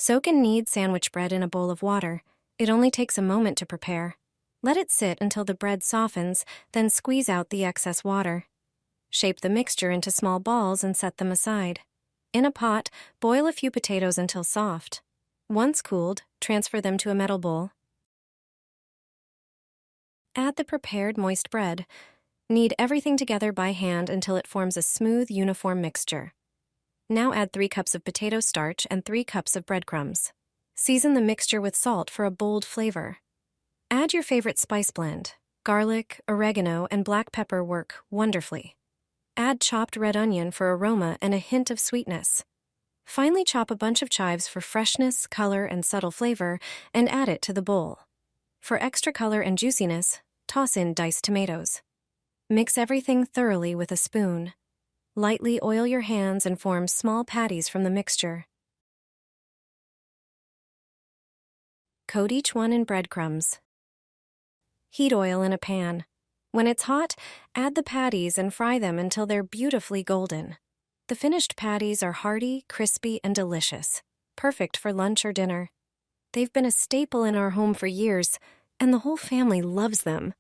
Soak and knead sandwich bread in a bowl of water. It only takes a moment to prepare. Let it sit until the bread softens, then squeeze out the excess water. Shape the mixture into small balls and set them aside. In a pot, boil a few potatoes until soft. Once cooled, transfer them to a metal bowl. Add the prepared moist bread. Knead everything together by hand until it forms a smooth, uniform mixture. Now add 3 cups of potato starch and 3 cups of breadcrumbs. Season the mixture with salt for a bold flavor. Add your favorite spice blend. Garlic, oregano, and black pepper work wonderfully. Add chopped red onion for aroma and a hint of sweetness. Finally, chop a bunch of chives for freshness, color, and subtle flavor, and add it to the bowl. For extra color and juiciness, toss in diced tomatoes. Mix everything thoroughly with a spoon. Lightly oil your hands and form small patties from the mixture. Coat each one in breadcrumbs. Heat oil in a pan. When it's hot, add the patties and fry them until they're beautifully golden. The finished patties are hearty, crispy, and delicious, perfect for lunch or dinner. They've been a staple in our home for years, and the whole family loves them.